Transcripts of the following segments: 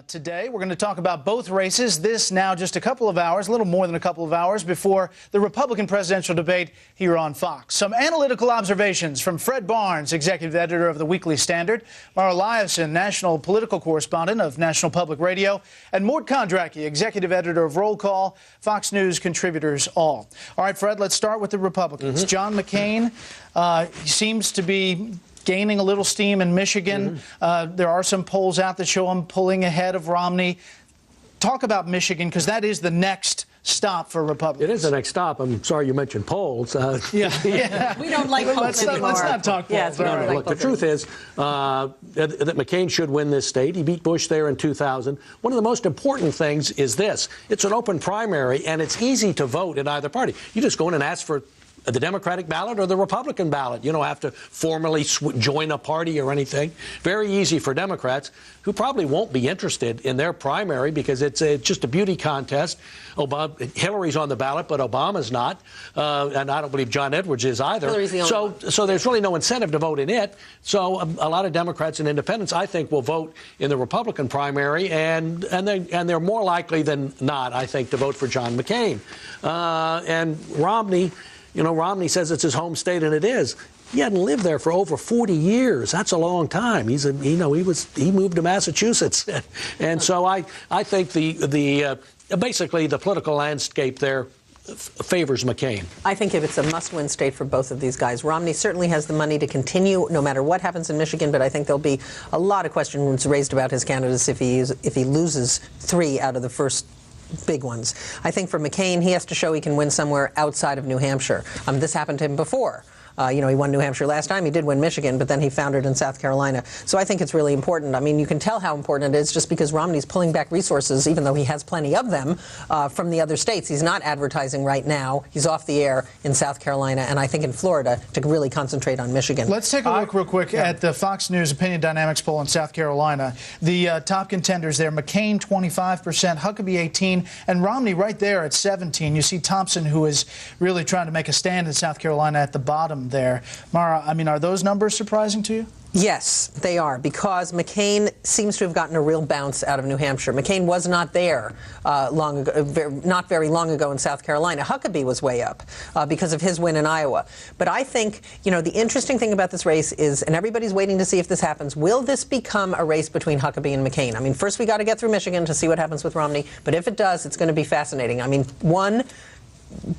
Today, we're going to talk about both races. This now just a couple of hours, a little more than a couple of hours before the Republican presidential debate here on Fox. Some analytical observations from Fred Barnes, executive editor of the Weekly Standard, Mara Liasson, national political correspondent of National Public Radio, and Mort Kondracki, executive editor of Roll Call, Fox News contributors all. All right, Fred, let's start with the Republicans. John McCain, he seems to be gaining a little steam in Michigan. There are some polls out that show him pulling ahead of Romney. Talk about Michigan, because that is the next stop for Republicans. It is the next stop. I'm sorry you mentioned polls. Yeah. We don't like polls anymore. Let's not talk polls. Yes, Look, the truth is that McCain should win this state. He beat Bush there in 2000. One of the most important things is this. It's an open primary, and it's easy to vote in either party. You just go in and ask for the Democratic ballot or the Republican ballot. You don't have to formally join a party or anything. Very easy for Democrats, who probably won't be interested in their primary because it's just a beauty contest. Hillary's on the ballot, but Obama's not. And I don't believe John Edwards is either. Hillary's the only one. So there's really no incentive to vote in it. So a lot of Democrats and independents, I think, will vote in the Republican primary, and they're more likely than not, I think, to vote for John McCain. And Romney, Romney says it's his home state, and it is. He hadn't lived there for over 40 years. That's a long time. He moved to Massachusetts, and so I think basically the political landscape there favors McCain. I think if it's a must-win state for both of these guys. Romney certainly has the money to continue no matter what happens in Michigan, but I think there'll be a lot of questions raised about his candidacy if he loses 3 out of the first big ones. I think for McCain, he has to show he can win somewhere outside of New Hampshire. This happened to him before. He won New Hampshire last time. He did win Michigan, but then he foundered in South Carolina. So I think it's really important. I mean, you can tell how important it is just because Romney's pulling back resources, even though he has plenty of them, from the other states. He's not advertising right now. He's off the air in South Carolina, and I think in Florida, to really concentrate on Michigan. Let's take a look real quick at the Fox News Opinion Dynamics poll in South Carolina. The top contenders there, McCain 25%, Huckabee 18%, and Romney right there at 17%. You see Thompson, who is really trying to make a stand in South Carolina, at the bottom there. Mara, I mean, are those numbers surprising to you? Yes, they are, because McCain seems to have gotten a real bounce out of New Hampshire. McCain was not there long ago, not very long ago in South Carolina. Huckabee was way up because of his win in Iowa. But I think, the interesting thing about this race is, and everybody's waiting to see if this happens, will this become a race between Huckabee and McCain? I mean, first we got to get through Michigan to see what happens with Romney. But if it does, it's going to be fascinating. I mean, one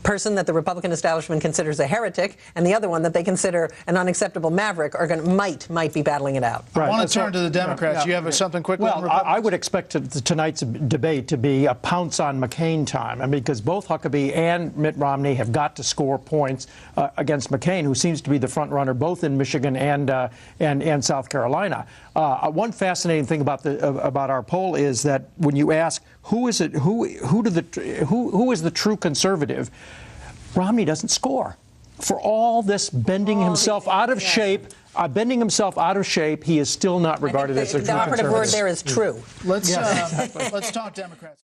person that the Republican establishment considers a heretic, and the other one that they consider an unacceptable maverick are going to might be battling it out. Right. I want to turn to the Democrats. You have something quickly? Well, I would expect tonight's debate to be a pounce on McCain time, because both Huckabee and Mitt Romney have got to score points against McCain, who seems to be the front runner both in Michigan and South Carolina. One fascinating thing about our poll is that when you ask who is the true conservative, Romney doesn't score. For all this bending himself out of shape, he is still not regarded as a true conservative. The operative word there is true. Let's talk Democrats.